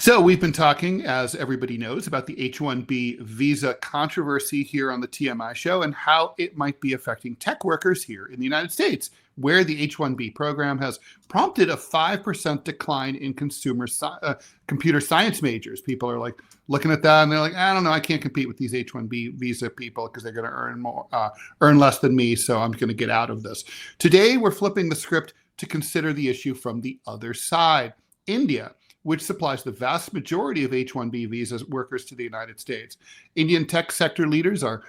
So we've been talking, as everybody knows, about the H-1B visa controversy here on the TMI Show and how it might be affecting tech workers here in the United States, where the H-1B program has prompted a 5% decline in computer science majors. People are like looking at that and they're like, I don't know, I can't compete with these H-1B visa people because they're going to earn less than me, so I'm going to get out of this. Today, we're flipping the script to consider the issue from the other side. India, which supplies the vast majority of H-1B visa workers to the United States. Indian tech sector leaders are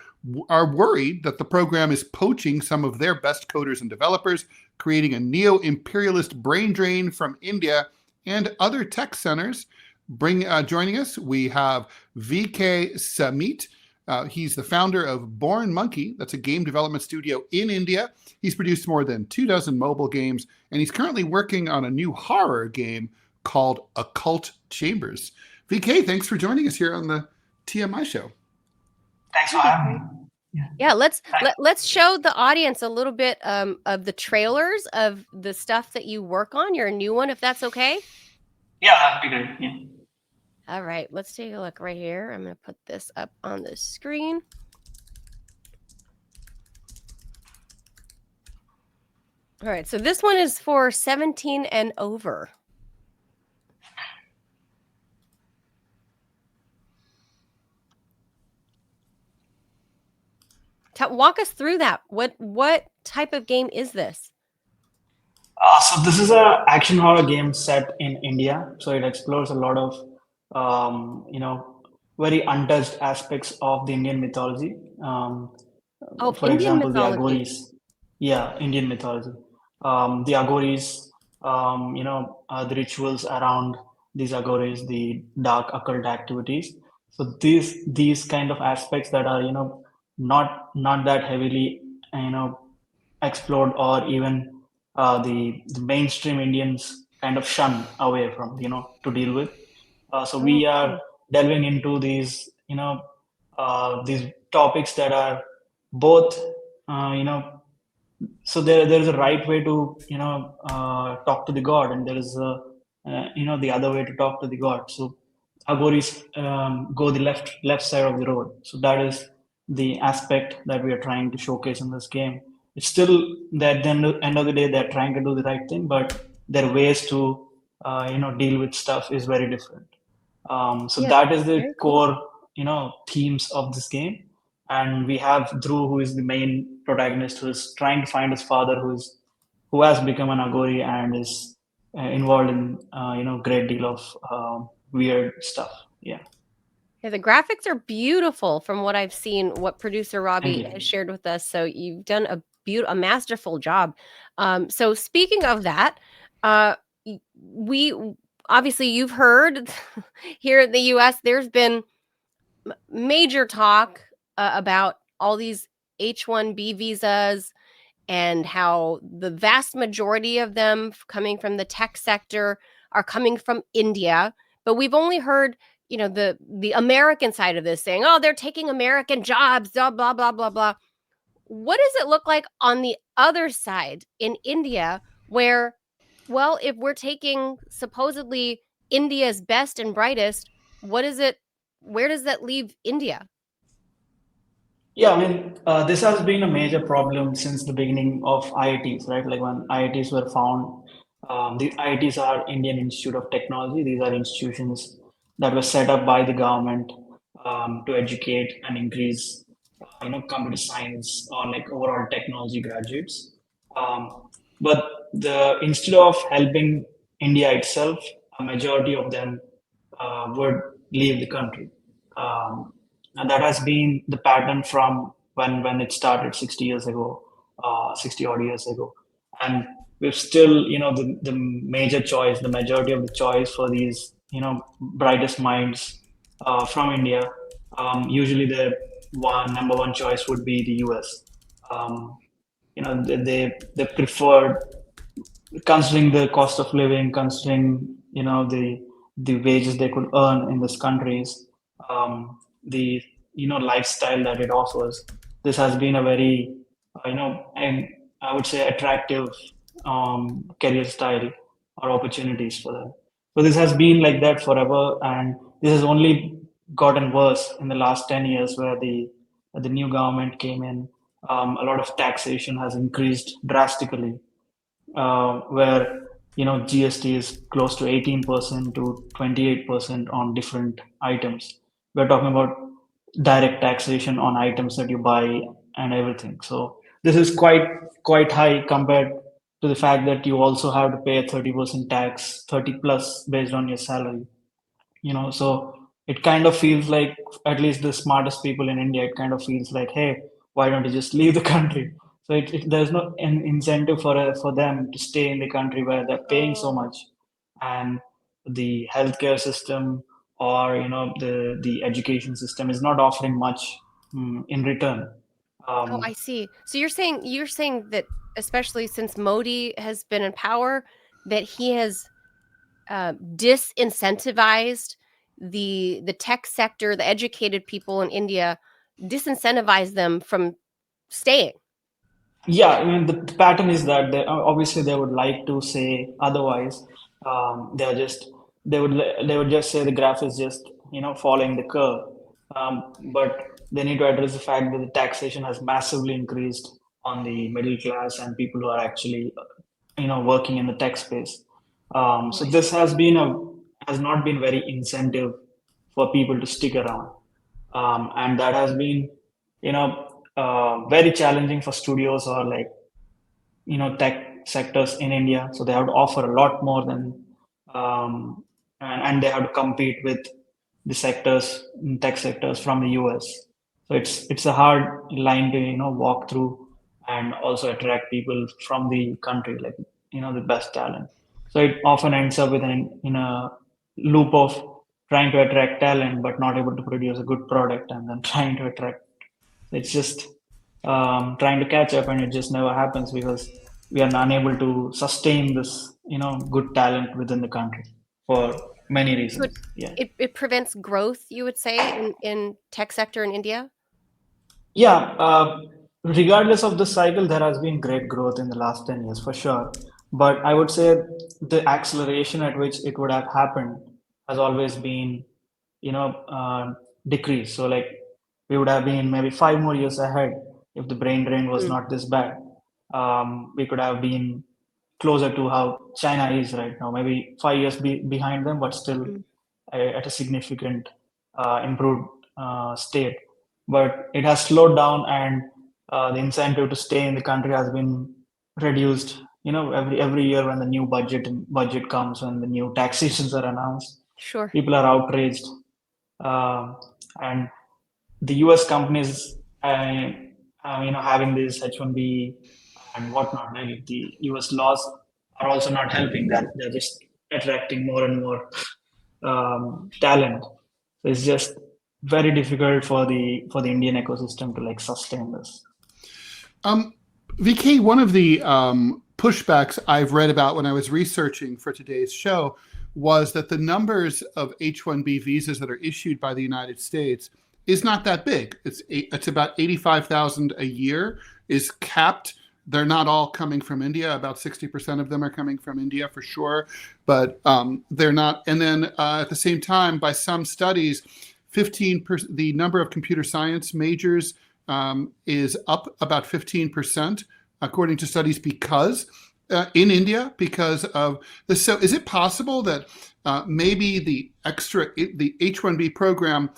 worried that the program is poaching some of their best coders and developers, creating a neo-imperialist brain drain from India and other tech centers. Joining us, we have V K Samhith. He's the founder of BornMonkie. That's a game development studio in India. He's produced more than 24 mobile games, and he's currently working on a new horror game called Occult Chambers. VK, thanks for joining us here on the TMI Show. Thanks for having me. Yeah, let's show the audience a little bit of the trailers of the stuff that you work on, your new one, if that's okay. Yeah, that'd be great. Yeah. All right, let's take a look right here. I'm going to put this up on the screen. All right, so this one is for 17 and over. Walk us through that. What type of game is this? So this is a action horror game set in India. So it explores a lot of, very untouched aspects of the Indian mythology. For Indian example, mythology. The Aghoris. Yeah, Indian mythology. The Aghoris, the rituals around these Aghoris, the dark occult activities. So these kind of aspects that are, not that heavily explored, or even the mainstream Indians kind of shun away from to deal with. So we are delving into these these topics that are both so there is a right way to talk to the god, and there is the other way to talk to the god. So Aghoris go the left side of the road. So that is the aspect that we are trying to showcase in this game. It's still that at the end of the day, they're trying to do the right thing, but their ways to deal with stuff is very different. That is the core themes of this game. And we have Dhruv, who is the main protagonist, who is trying to find his father, who has become an Aghori and is involved in great deal of weird stuff. Yeah. Yeah, the graphics are beautiful from what I've seen, what producer Robbie has shared with us. So you've done a masterful job. So speaking of that, we obviously, you've heard here in the US, there's been major talk about all these H-1B visas and how the vast majority of them coming from the tech sector are coming from India. But we've only heard the American side of this, saying, oh, they're taking American jobs, blah, blah, blah, blah, blah. What does it look like on the other side in India where, well, if we're taking supposedly India's best and brightest, where does that leave India? Yeah, I mean, this has been a major problem since the beginning of IITs, right? Like when IITs were found, the IITs are Indian Institute of Technology. These are institutions that were set up by the government to educate and increase, computer science or like overall technology graduates. But instead of helping India itself, a majority of them would leave the country. And that has been the pattern from when it started 60 years ago, 60 odd years ago. And we've still, the major choice, the majority of the choice for these, brightest minds from India, usually the number one choice would be the US. They preferred, considering the cost of living, considering, the wages they could earn in these countries, the lifestyle that it offers. This has been a very and I would say attractive career style or opportunities for them. So this has been like that forever, and this has only gotten worse in the last 10 years, where the new government came in. A lot of taxation has increased drastically, where GST is close to 18% to 28% on different items. We're talking about direct taxation on items that you buy and everything. So this is quite high compared to the fact that you also have to pay a 30% tax, 30 plus based on your salary. So it kind of feels like, at least the smartest people in India, it kind of feels like, hey, why don't you just leave the country? So there's no an incentive for them to stay in the country where they're paying so much, and the healthcare system, or the education system is not offering much in return. Oh, I see. So you're saying that, especially since Modi has been in power, that he has disincentivized the tech sector, the educated people in India, disincentivized them from staying. Yeah, I mean, the pattern is that obviously they would like to say otherwise. They're just they would just say the graph is just following the curve. But they need to address the fact that the taxation has massively increased on the middle class and people who are actually working in the tech space. So this has not been very incentive for people to stick around, and that has been very challenging for studios, or like tech sectors in India. So they have to offer a lot more than, and they have to compete with the tech sectors from the US. So it's a hard line to walk through, and also attract people from the country, like the best talent. So it often ends up with in a loop of trying to attract talent but not able to produce a good product, and then trying to attract. It's just trying to catch up, and it just never happens because we are unable to sustain this, good talent within the country for many reasons. Yeah. It prevents growth, you would say, in tech sector in India? Yeah, regardless of the cycle, there has been great growth in the last 10 years for sure. But I would say the acceleration at which it would have happened has always been, decreased. So like we would have been maybe 5 more years ahead if the brain drain was not this bad. We could have been closer to how China is right now, maybe 5 years behind them, but still at a significant improved state. But it has slowed down, and the incentive to stay in the country has been reduced. Every year when the new budget comes, when the new taxations are announced, Sure. people are outraged, and the U.S. companies, having this H-1B and whatnot, like the U.S. laws are also not helping. That they're just attracting more and more talent. So it's just very difficult for the Indian ecosystem to like sustain this. VK, one of the pushbacks I've read about when I was researching for today's show was that the numbers of H-1B visas that are issued by the United States is not that big. It's about 85,000 a year is capped. They're not all coming from India. About 60% of them are coming from India for sure, but they're not. And then at the same time, by some studies, the number of computer science majors is up about 15%, according to studies, because in India, because of this. So is it possible that maybe the H-1B program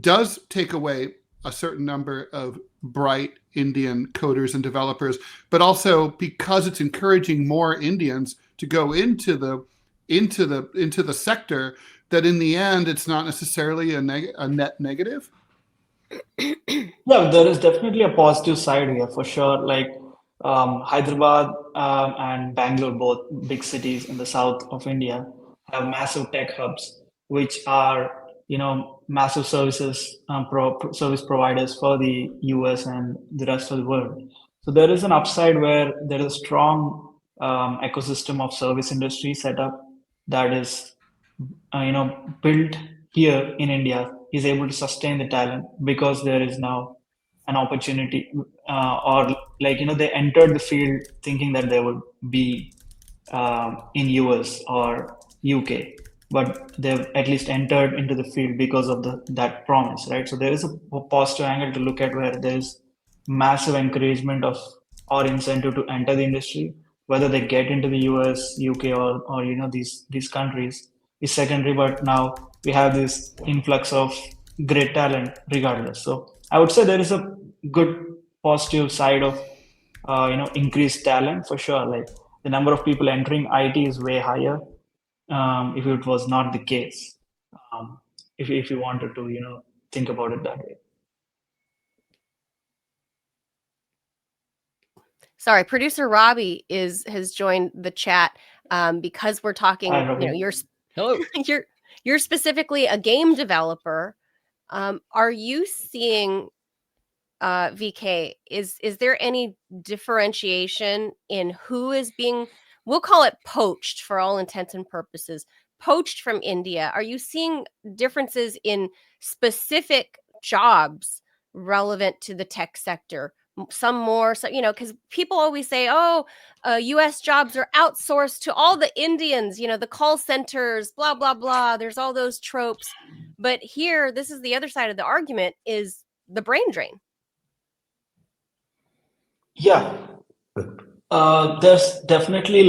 does take away a certain number of bright Indian coders and developers, but also because it's encouraging more Indians to go into the sector, that in the end it's not necessarily a net negative? Yeah, there is definitely a positive side here for sure. Like Hyderabad and Bangalore, both big cities in the south of India, have massive tech hubs, which are massive service providers for the US and the rest of the world. So there is an upside where there is a strong ecosystem of service industry set up that is built here in India, is able to sustain the talent because there is now an opportunity, or like they entered the field thinking that they would be in US or UK. but they've at least entered into the field because of that promise, right? So there is a positive angle to look at where there's massive encouragement of or incentive to enter the industry. Whether they get into the US, UK, or these countries is secondary. But now we have this influx of great talent regardless. So I would say there is a good positive side of increased talent for sure. Like the number of people entering IT is way higher. If it was not the case, if you wanted to think about it that way. Sorry, producer Robbie has joined the chat because we're talking. Hi, You're Hello. you're specifically a game developer. Are you seeing VK? Is there any differentiation in who is being? We'll call it poached for all intents and purposes. Poached from India. Are you seeing differences in specific jobs relevant to the tech sector? Some more, so because people always say, "Oh, U.S. jobs are outsourced to all the Indians." The call centers, blah blah blah. There's all those tropes, but here, this is the other side of the argument: is the brain drain. Yeah, there's definitely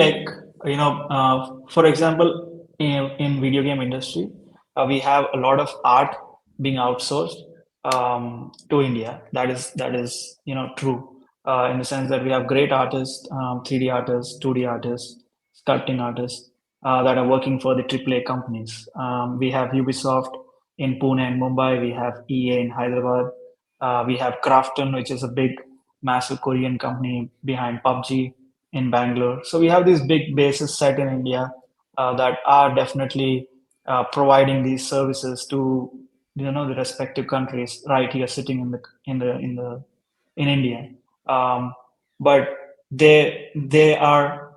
for example, in video game industry, we have a lot of art being outsourced to India. That is true in the sense that we have great artists, 3D artists, 2D artists, sculpting artists that are working for the AAA companies. We have Ubisoft in Pune and Mumbai. We have EA in Hyderabad. We have Krafton, which is a big, massive Korean company behind PUBG in Bangalore. So we have these big bases set in India that are definitely providing these services to the respective countries right here sitting in India. But they are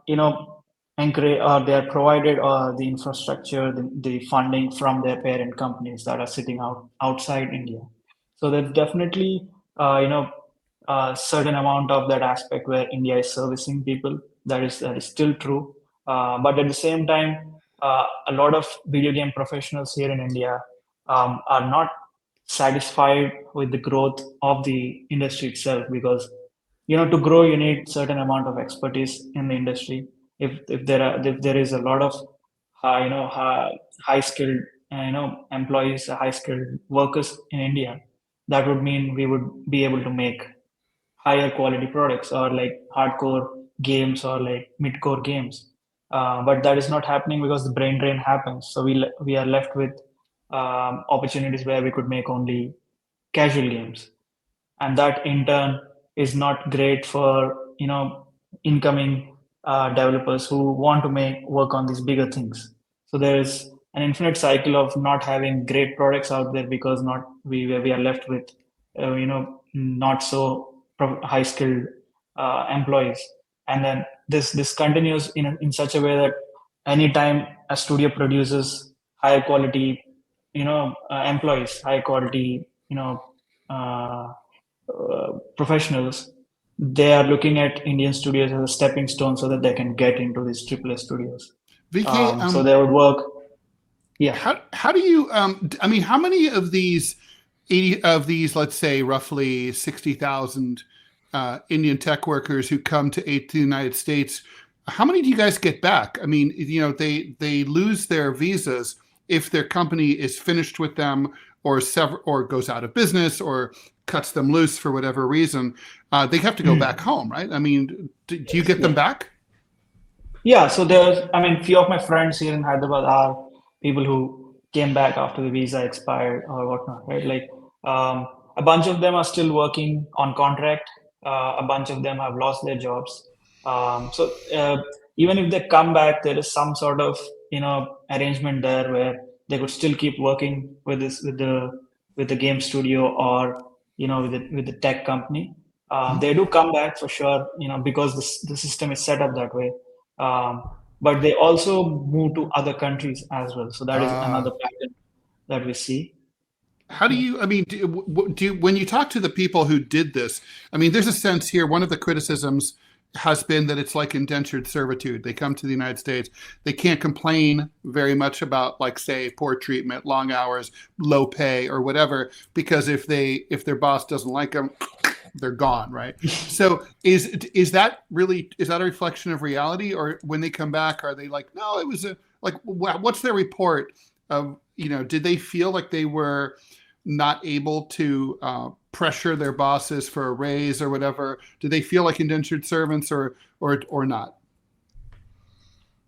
encourage or they are provided the infrastructure, the funding from their parent companies that are sitting outside India. So there's definitely a certain amount of that aspect where India is servicing people. That is still true. But at the same time, a lot of video game professionals here in India are not satisfied with the growth of the industry itself, because to grow you need certain amount of expertise in the industry. If there is a lot of high skilled employees, high skilled workers in India, that would mean we would be able to make higher quality products or like hardcore games or like mid-core games. But that is not happening because the brain drain happens. So we are left with opportunities where we could make only casual games, and that in turn is not great for incoming developers who want to work on these bigger things. So there is an infinite cycle of not having great products out there because we are left with not so high skilled employees. And then this continues in such a way that anytime a studio produces higher quality employees, high quality professionals, they are looking at Indian studios as a stepping stone so that they can get into these AAA studios. VK, so they would work. Yeah. How do you? I mean, how many of these 80 of these, let's say, roughly 60,000 Indian tech workers who come to the United States? How many do you guys get back? I mean, they lose their visas if their company is finished with them, or goes out of business, or cuts them loose for whatever reason. They have to go back home, right? I mean, do you get them back? Yeah, so few of my friends here in Hyderabad are people who came back after the visa expired or whatnot, right? Like a bunch of them are still working on contract. A bunch of them have lost their jobs. So even if they come back, there is some sort of arrangement there where they could still keep working with the game studio or with the tech company. They do come back for sure, because the system is set up that way. But they also move to other countries as well. So that is another pattern that we see. How do you, I mean, when you talk to the people who did this, I mean, there's a sense here, one of the criticisms has been that it's like indentured servitude. They come to the United States. They can't complain very much about, like, say, poor treatment, long hours, low pay, or whatever, because if their boss doesn't like them, they're gone, right? So is that a reflection of reality, or when they come back, are they like, no, it was what's their report of, did they feel like they were not able to pressure their bosses for a raise or whatever? Do they feel like indentured servants or not?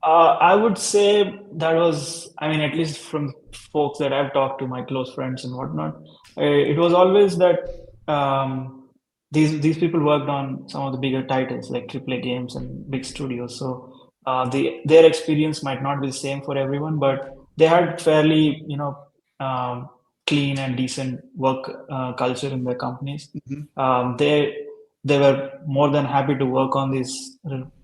I would say that was, I mean, at least from folks that I've talked to, my close friends and whatnot, it was always that these people worked on some of the bigger titles like AAA games and big studios. So their experience might not be the same for everyone, but they had fairly, clean and decent work culture in their companies. Mm-hmm. They were more than happy to work on these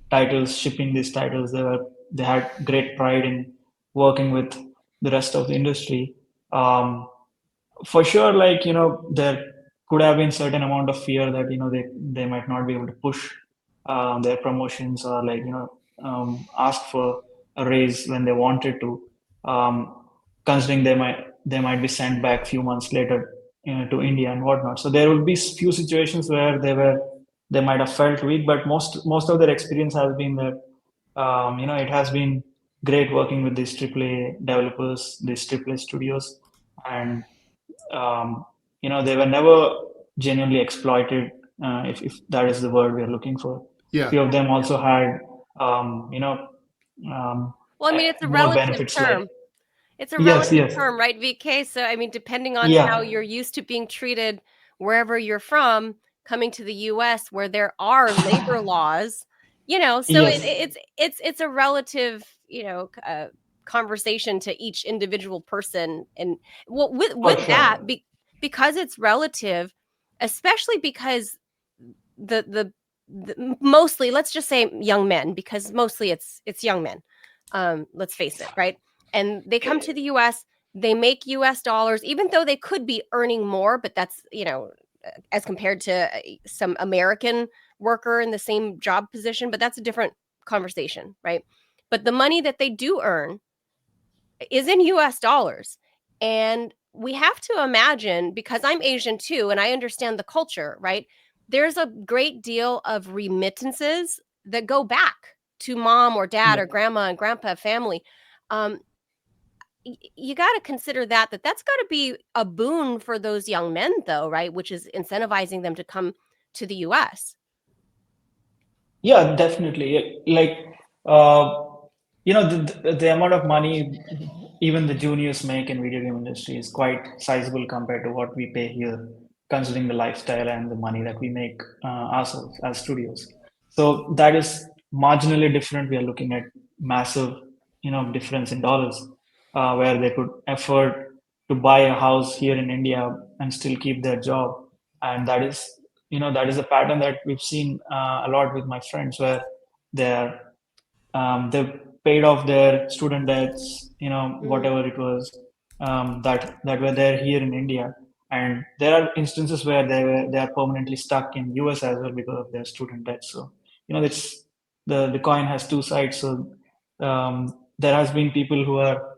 titles, shipping these titles. They had great pride in working with the rest of the industry. For sure, like, there could have been certain amount of fear that they might not be able to push their promotions, or like ask for a raise when they wanted to, considering they might be sent back a few months later to India and whatnot. So there will be few situations where they might have felt weak, but most of their experience has been that it has been great working with these AAA developers, these AAA studios, and they were never genuinely exploited, if that is the word we are looking for. Yeah. Few of them also had, well, I mean, it's a more relative benefits term. like, It's a yes, relative yes, term, right, VK? So, I mean, depending on yeah, how you're used to being treated wherever you're from, coming to the US where there are labor laws, so yes, it's a relative, conversation to each individual person. And well, with for that, sure. because it's relative, especially because the mostly, let's just say young men, because mostly it's young men. Let's face it, right? And they come to the US, they make US dollars, even though they could be earning more, but that's, as compared to some American worker in the same job position, but that's a different conversation, right? But the money that they do earn is in US dollars. And we have to imagine, because I'm Asian too, and I understand the culture, right? There's a great deal of remittances that go back to mom or dad Yeah. or grandma and grandpa family. Um, you got to consider that's got to be a boon for those young men, though, right? Which is incentivizing them to come to the US. Yeah, definitely. Like, the amount of money even the juniors make in video game industry is quite sizable compared to what we pay here, considering the lifestyle and the money that we make ourselves as studios. So that is marginally different. We are looking at massive, difference in dollars, where they could afford to buy a house here in India and still keep their job. And that is a pattern that we've seen a lot with my friends, where they're they've paid off their student debts, whatever it was, that were there here in India. And there are instances where they are permanently stuck in US as well because of their student debt. So it's the coin has two sides. So there has been people who are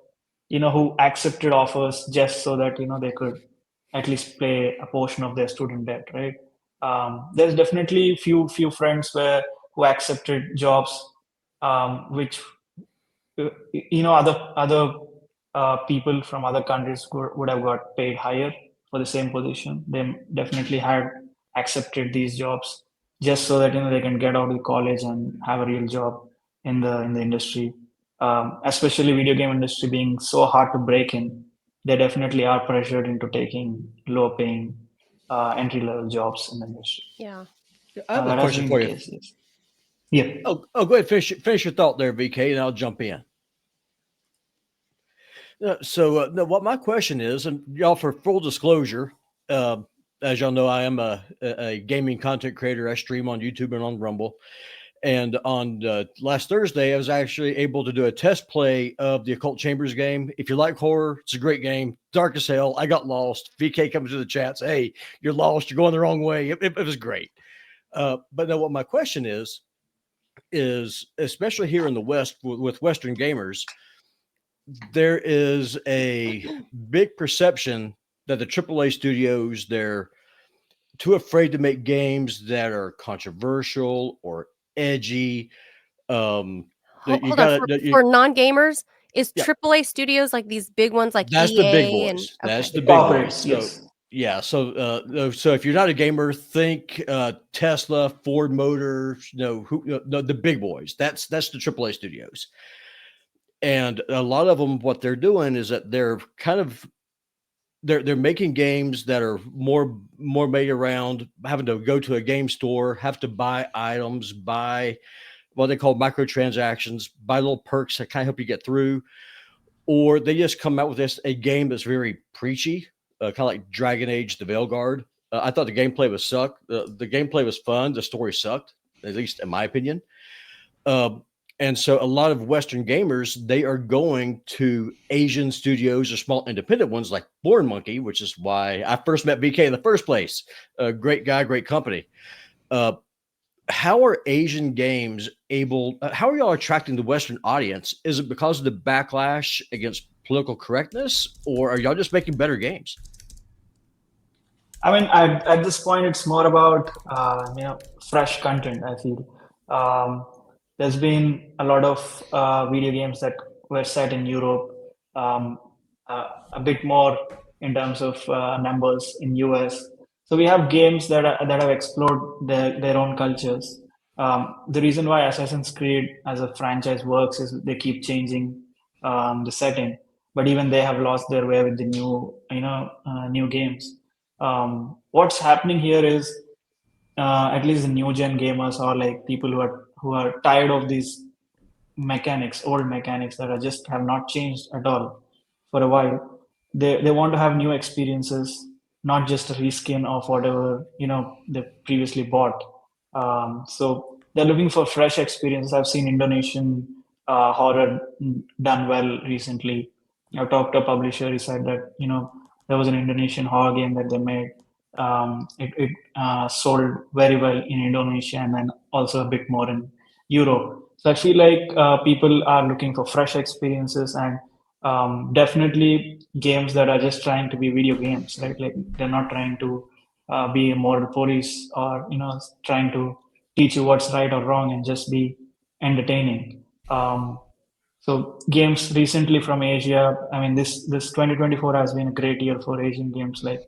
who accepted offers just so that they could at least pay a portion of their student debt, right? There's definitely few friends who accepted jobs, which other people from other countries would have got paid higher for the same position. They definitely had accepted these jobs just so that they can get out of college and have a real job in the industry. Especially video game industry being so hard to break in, they definitely are pressured into taking low paying entry level jobs in the industry. Yeah. I have a That has question been for the you. case, yes. Yeah. Go ahead. Finish your thought there, VK, and I'll jump in. So what my question is, and y'all, for full disclosure, as y'all know, I am a gaming content creator. I stream on YouTube and on Rumble. And on last Thursday, I was actually able to do a test play of the Occult Chambers game. If you like horror, it's a great game. Dark as hell. I got lost. VK comes to the chat, says, "Hey, you're lost. You're going the wrong way." It was great. But now what my question is, is, especially here in the West with Western gamers, there is a big perception that the AAA studios, they're too afraid to make games that are controversial or edgy. You Hold on, gotta, for non-gamers, is Yeah. AAA studios like these big ones like that's the big EA and boys. That's okay. the big boys. Corporates, So yes. yeah, so if you're not a gamer, think Tesla, Ford Motors, the big boys. That's the AAA studios. And a lot of them, what they're doing is that they're kind of they're making games that are more made around having to go to a game store, have to buy items, buy what they call microtransactions, buy little perks that kind of help you get through, or they just come out with a game that's very preachy, kind of like Dragon Age: The Veilguard. I thought the gameplay was the gameplay was fun. The story sucked, at least in my opinion. And so a lot of Western gamers, they are going to Asian studios or small independent ones like BornMonkie, which is why I first met VK in the first place. Great guy, great company. How are Asian games how are y'all attracting the Western audience? Is it because of the backlash against political correctness, or are y'all just making better games? I mean, at this point, it's more about fresh content. I feel there's been a lot of video games that were set in Europe, a bit more in terms of numbers in US. So we have games that have explored their own cultures. The reason why Assassin's Creed as a franchise works is they keep changing the setting, but even they have lost their way with the new games. What's happening here is at least the new gen gamers are like people who are tired of these old mechanics that are just have not changed at all for a while. They want to have new experiences, not just a reskin of whatever they previously bought. So they're looking for fresh experiences. I've seen Indonesian horror done well recently. I talked to a publisher. He said that there was an Indonesian horror game that they made. It sold very well in Indonesia and then also a bit more in Europe. So I feel like people are looking for fresh experiences and definitely games that are just trying to be video games, right? Like they're not trying to be a moral police or trying to teach you what's right or wrong and just be entertaining. So games recently from Asia, I mean, this 2024 has been a great year for Asian games, like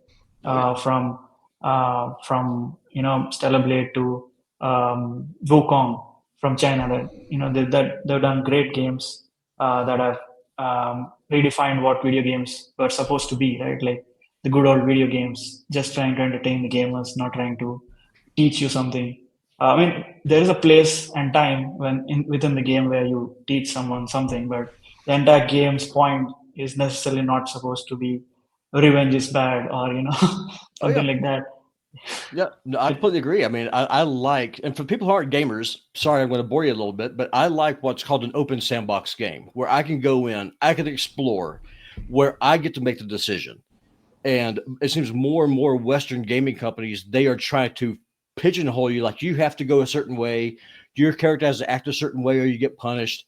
from Stellar Blade to Wukong from China. That they've done great games that have redefined what video games were supposed to be, right? Like the good old video games, just trying to entertain the gamers, not trying to teach you something. I mean, there is a place and time within the game where you teach someone something, but the entire game's point is necessarily not supposed to be revenge is bad or something like that. Yeah, no, I completely agree. I mean, I like, and for people who aren't gamers, sorry, I'm going to bore you a little bit, but I like what's called an open sandbox game where I can go in, I can explore, where I get to make the decision. And it seems more and more Western gaming companies, they are trying to pigeonhole you, like you have to go a certain way, your character has to act a certain way, or you get punished.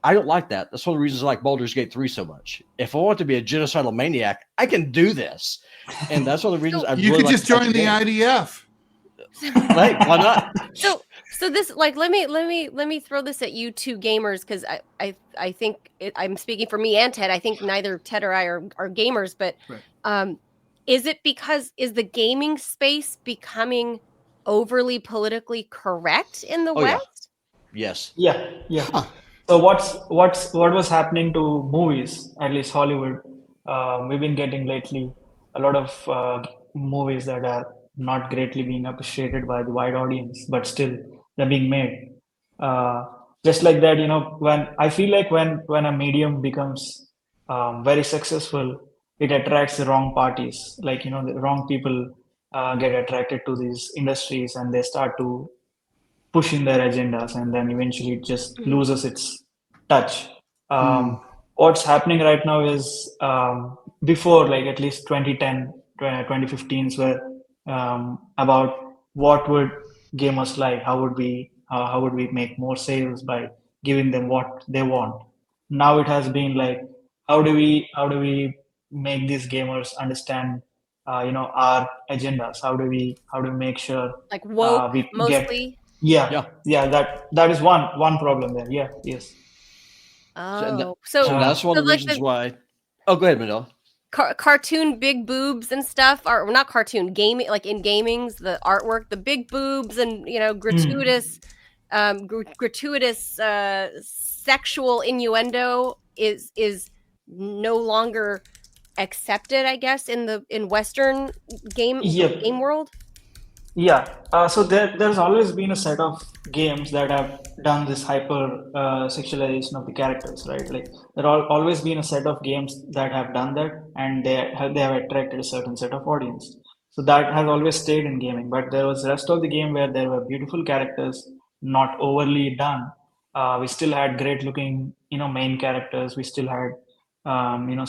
I don't like that. That's one of the reasons I like Baldur's Gate 3 so much. If I want to be a genocidal maniac, I can do this, and that's one of the reasons you could just join the IDF. Right? Why not? So this, like, let me throw this at you two gamers, because I think I'm speaking for me and Ted. I think neither Ted or I are gamers, but right. Is it because is the gaming space becoming overly politically correct in the West? Yeah. Yes. Yeah. Huh. So what was happening to movies, at least Hollywood? We've been getting lately a lot of movies that are not greatly being appreciated by the wide audience, but still they're being made. Just like that, when I feel like when a medium becomes very successful, it attracts the wrong parties. Like the wrong people get attracted to these industries, and they start to push in their agendas, and then eventually it just loses its touch. What's happening right now is before, like at least 2010, 2015s were about what would gamers like, how would we how would we make more sales by giving them what they want. Now it has been like, how do we make these gamers understand our agendas? How do we make sure Like woke we get mostly. yeah, Yeah. that is one problem there. Yeah, yes. Oh, So so that's one so of the like reasons the why. Oh, go ahead, Manila. cartoon big boobs and stuff, or not cartoon gaming, like in gamings, the artwork, the big boobs and gratuitous sexual innuendo is no longer accepted, I guess, in Western Yep. game world. Yeah, so there's always been a set of games that have done this hyper sexualization of the characters, right? Like always been a set of games that have done that, and they have attracted a certain set of audience. So that has always stayed in gaming. But there was the rest of the game where there were beautiful characters, not overly done. We still had great looking, main characters. We still had,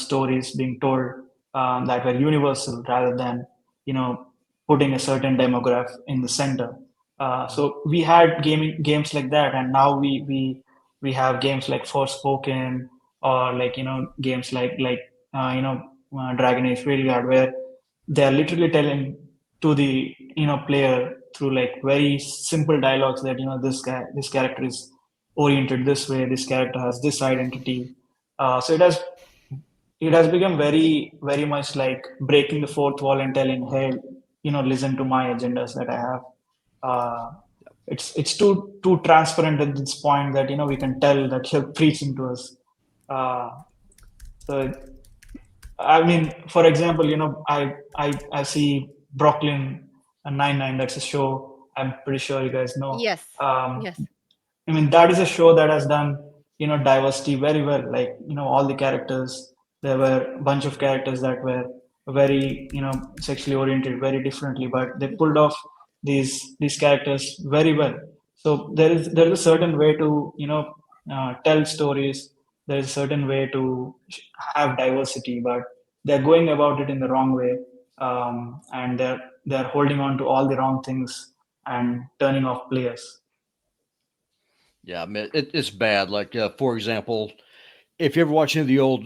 stories being told that were universal rather than, you know putting a certain demographic in the center. So we had games like that, and now we have games like Forspoken, or like games like Dragon Age Railguard, where they are literally telling to the player through like very simple dialogues that this character is oriented this way, this character has this identity. So it has become very very much like breaking the fourth wall and telling, hey, listen to my agendas that I have. uh, it's too transparent at this point that we can tell that you're preaching to us. So I mean, for example, I see Brooklyn Nine-Nine. That's a show I'm pretty sure you guys know. Yes. um, Yes. I mean, that is a show that has done, diversity very well. Like, all the characters, there were a bunch of characters that were very, sexually oriented very differently, but they pulled off these characters very well. So there is a certain way to, tell stories. There is a certain way to have diversity, but they're going about it in the wrong way, and they're holding on to all the wrong things and turning off players. Yeah, I mean, it's bad. Like, for example, if you ever watch any of the old,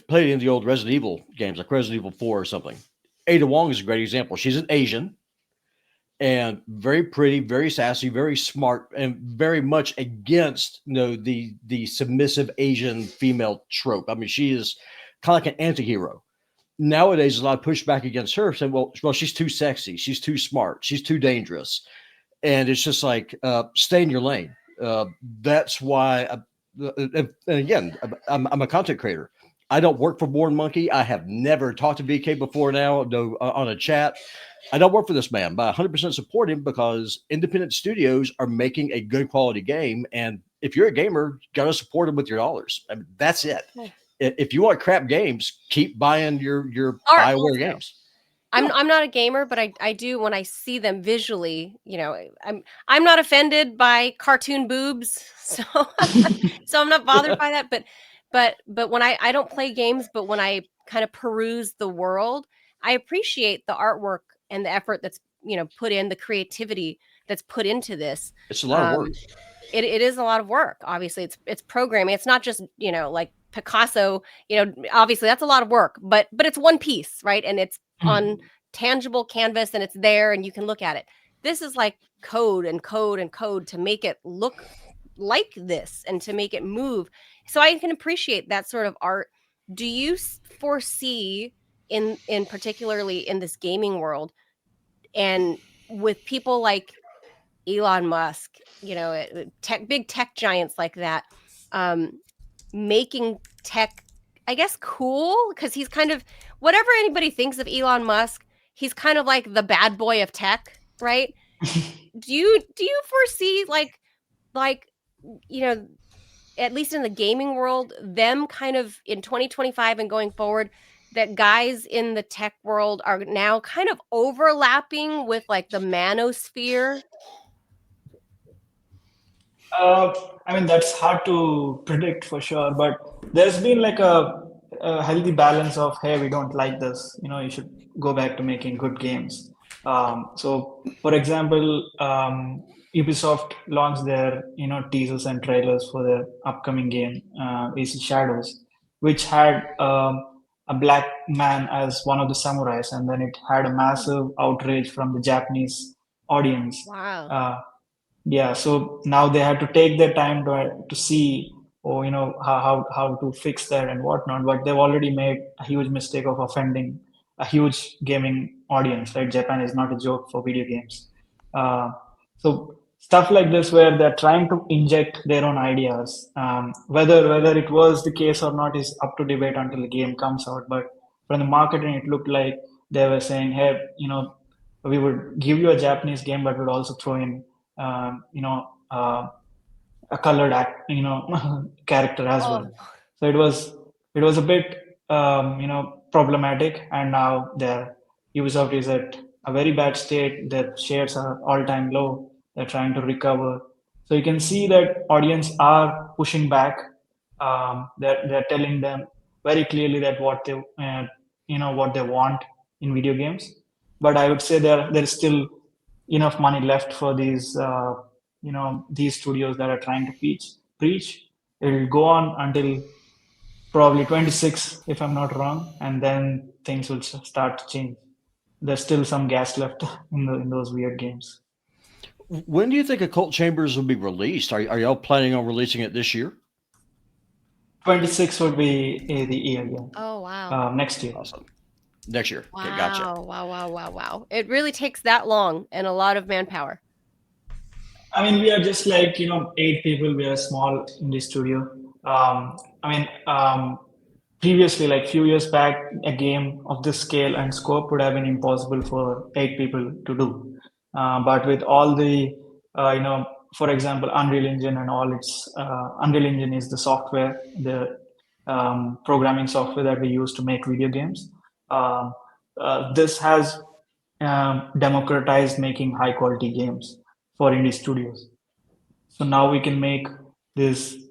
played any of the old Resident Evil games, like Resident Evil 4 or something, Ada Wong is a great example. She's an Asian and very pretty, very sassy, very smart, and very much against the submissive Asian female trope. I mean, she is kind of like an anti-hero. Nowadays, there's a lot of pushback against her, saying, well, she's too sexy, she's too smart, she's too dangerous. And it's just like, stay in your lane. That's why, and again, I'm a content creator. I don't work for BornMonkie. I have never talked to VK before now, on a chat. I don't work for this man, but I 100% support him because independent studios are making a good quality game. And if you're a gamer, you got to support them with your dollars. I mean, that's it. If you want crap games, keep buying your BioWare games. I'm not a gamer, but I do, when I see them visually, I'm not offended by cartoon boobs, so so I'm not bothered by that. But when I don't play games, but when I kind of peruse the world, I appreciate the artwork and the effort that's put in, the creativity that's put into this. It's a lot of work. It is a lot of work. Obviously, it's programming. It's not just like Picasso. Obviously that's a lot of work, but it's one piece, right? And it's on tangible canvas, and it's there, and you can look at it. This is like code and code and code to make it look like this and to make it move. So I can appreciate that sort of art. Do you foresee in particularly in this gaming world, and with people like Elon Musk, big tech giants like that, making tech, I guess, cool? Because he's kind of, whatever anybody thinks of Elon Musk, he's kind of like the bad boy of tech, right? Do you foresee like at least in the gaming world, them kind of in 2025 and going forward, that guys in the tech world are now kind of overlapping with like the manosphere? I mean, that's hard to predict for sure, but there's been like a healthy balance of, hey, we don't like this, you should go back to making good games. So, for example, Ubisoft launched their teasers and trailers for their upcoming game, AC Shadows, which had a black man as one of the samurais, and then it had a massive outrage from the Japanese audience. Wow. Yeah, so now they had to take their time to see, or how to fix that and whatnot. But they've already made a huge mistake of offending a huge gaming audience, right? Japan is not a joke for video games. So stuff like this, where they're trying to inject their own ideas, whether it was the case or not is up to debate until the game comes out. But from the marketing, it looked like they were saying, "Hey, we would give you a Japanese game, but we'd also throw in, um, you know, uh, a colored character as well." Oh, So it was a bit problematic, and now their Ubisoft is at a very bad state. Their shares are all-time low. They're trying to recover. So you can see that audience are pushing back. They're telling them very clearly that what they want in video games. But I would say there is still enough money left for these studios that are trying to preach. It'll go on until probably 26, if I'm not wrong, and then things will start to change. There's still some gas left in those weird games. When do you think Occult Chambers will be released? Are y'all planning on releasing it this year? 26 would be the year, yeah. oh wow. Next year. Awesome. Next year. Wow. Okay, gotcha. Wow. It really takes that long and a lot of manpower. I mean, we are just like 8 people. We are a small indie studio. Previously, like few years back, a game of this scale and scope would have been impossible for 8 people to do. But with all the, for example, Unreal Engine and all its, Unreal Engine is the software, the programming software that we use to make video games. This has democratized making high quality games for indie studios. So now we can make these,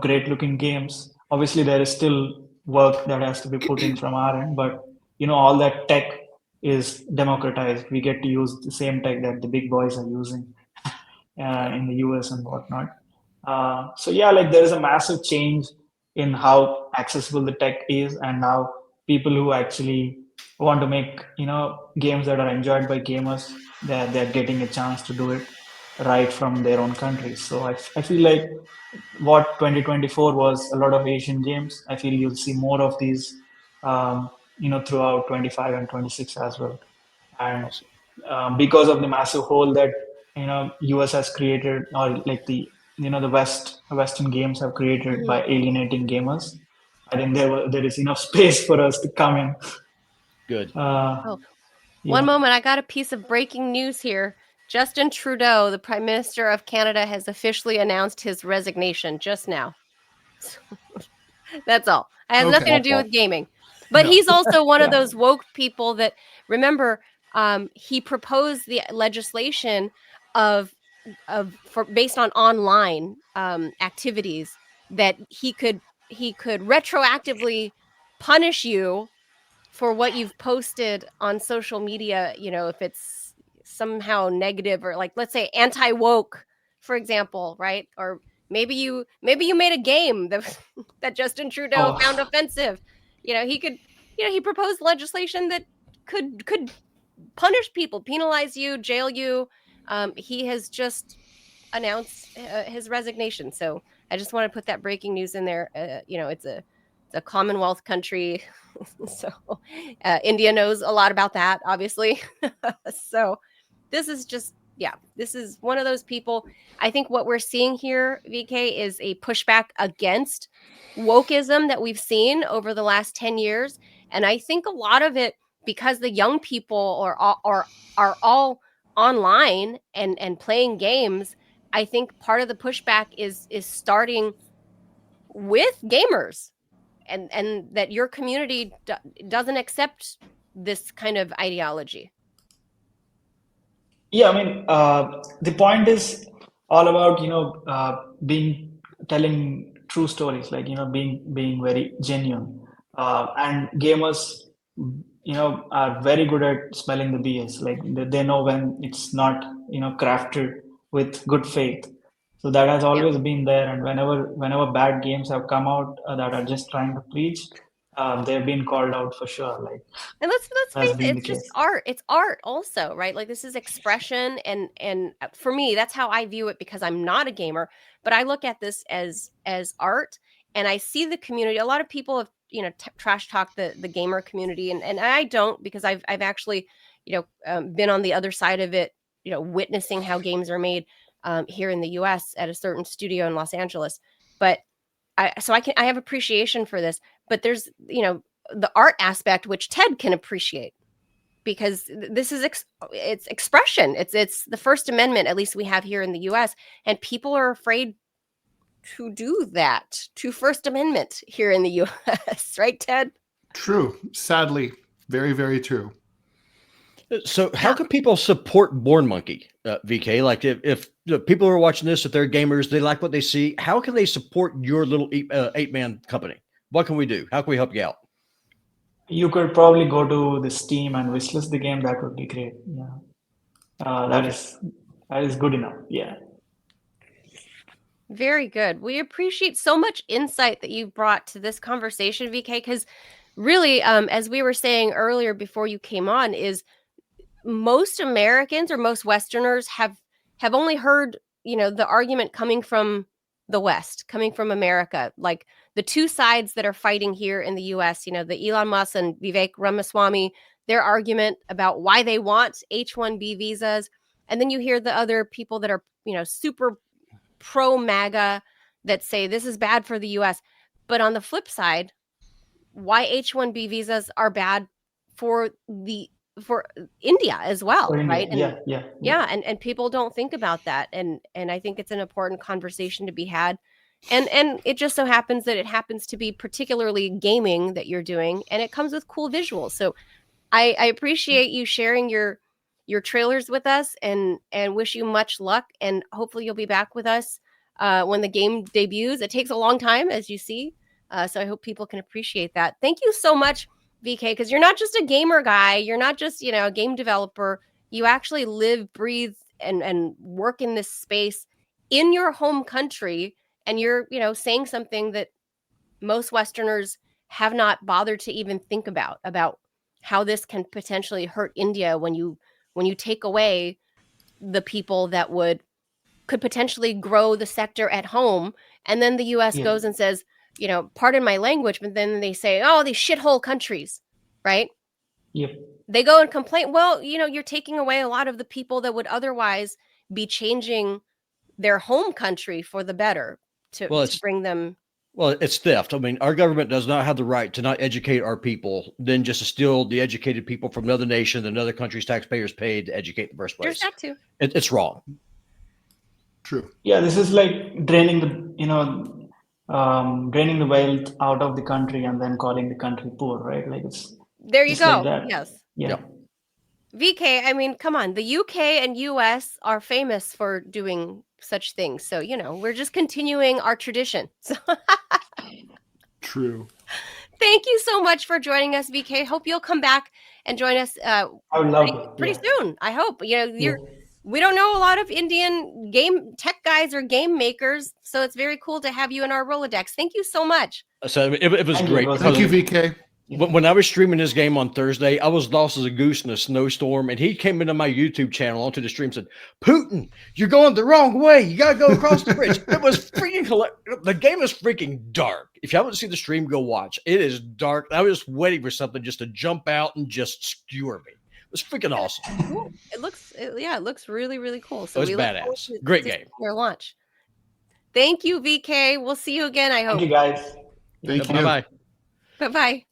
great looking games. Obviously, there is still work that has to be put in from our end, but all that tech is democratized. We get to use the same tech that the big boys are using in the US and whatnot. So yeah, like there is a massive change in how accessible the tech is, and now people who actually want to make games that are enjoyed by gamers, they're getting a chance to do it right from their own countries. So I feel like what 2024 was a lot of Asian games, I feel you'll see more of these throughout 25 and 26 as well. And because of the massive hole that US has created, or like the Western games have created by alienating gamers, I think there is enough space for us to come in. Good. One moment, I got a piece of breaking news here. Justin Trudeau, the Prime Minister of Canada, has officially announced his resignation just now. That's all. It has nothing to do with gaming. But he's also one of those woke people that, remember, he proposed the legislation based on online activities, that he could retroactively punish you for what you've posted on social media, if it's somehow negative, or like, let's say anti-woke, for example, right? Or maybe you made a game that Justin Trudeau found offensive. He proposed legislation that could punish people, penalize you, jail you. He has just announced his resignation. So I just want to put that breaking news in there. It's a Commonwealth country. So India knows a lot about that, obviously. So this is one of those people. I think what we're seeing here, VK, is a pushback against wokeism that we've seen over the last 10 years. And I think a lot of it, because the young people are all online and playing games, I think part of the pushback is starting with gamers, and that your community doesn't accept this kind of ideology. Yeah, I mean, the point is all about telling true stories, like being very genuine, and gamers are very good at smelling the BS. Like they know when it's not, crafted with good faith. So that has always been there. And whenever bad games have come out that are just trying to preach, they've been called out for sure. Like, And let's that's face it, been the it's just case. art. It's art also, right? Like this is expression, and for me, that's how I view it because I'm not a gamer, but I look at this as art, and I see the community. A lot of people have trash talked the gamer community, and I don't, because I've actually been on the other side of it, witnessing how games are made here in the U.S. at a certain studio in Los Angeles, but I have appreciation for this, but there's the art aspect, which Ted can appreciate, because this is it's expression. It's the First Amendment, at least we have here in the U.S., and people are afraid to do that, to First Amendment here in the U.S. Right, Ted? True. Sadly, very, very true. So how can people support BornMonkie, VK? Like if people are watching this, if they're gamers, they like what they see, how can they support your little 8-man company? What can we do? How can we help you out? You could probably go to the Steam and wishlist the game. That would be great. Yeah, that is good enough. Yeah. Very good. We appreciate so much insight that you brought to this conversation, VK, because really, as we were saying earlier before you came on, is most Americans or most Westerners have only heard, the argument coming from the West, coming from America, like the two sides that are fighting here in the US, the Elon Musk and Vivek Ramaswamy, their argument about why they want H-1B visas. And then you hear the other people that are, super pro MAGA that say this is bad for the US. But on the flip side, why H-1B visas are bad for India as well, For India. right? And yeah. And people don't think about that, and I think it's an important conversation to be had. And it just so happens that it happens to be particularly gaming that you're doing, and it comes with cool visuals. So I appreciate you sharing your trailers with us, and wish you much luck, and hopefully you'll be back with us when the game debuts. It takes a long time, as you see, so I hope people can appreciate that. Thank you so much, VK, because you're not just a gamer guy. You're not just, a game developer. You actually live, breathe, and work in this space in your home country. And you're, saying something that most Westerners have not bothered to even think about how this can potentially hurt India when you take away the people that could potentially grow the sector at home. And then the US goes and says, pardon my language, but then they say, oh, these shithole countries, right? Yep. They go and complain. Well, you're taking away a lot of the people that would otherwise be changing their home country for the better to bring them. Well, it's theft. I mean, our government does not have the right to not educate our people, then just to steal the educated people from another nation that another country's taxpayers paid to educate in the first place. There's that too. It's wrong. True. Yeah, this is like draining the wealth out of the country and then calling the country poor, right? Like it's there you just go. like that. Yes. Yeah. VK, I mean, come on. The UK and US are famous for doing such things. So, we're just continuing our tradition. So True. Thank you so much for joining us, VK. Hope you'll come back and join us I would love it. pretty soon. I hope. We don't know a lot of Indian game tech guys or game makers, so it's very cool to have you in our Rolodex. Thank you so much. So it was great. Thank you, VK. When I was streaming this game on Thursday, I was lost as a goose in a snowstorm, and he came into my YouTube channel onto the stream and said, Putin, you're going the wrong way. You got to go across the bridge. It was freaking hilarious. The game is freaking dark. If you haven't seen the stream, go watch. It is dark. I was just waiting for something just to jump out and just skewer me. It was freaking awesome. Cool. It looks really, really cool. So it was badass. Great game. Your launch. Thank you, VK. We'll see you again, I hope. Thank you, guys. Thank you. Bye-bye. Bye-bye.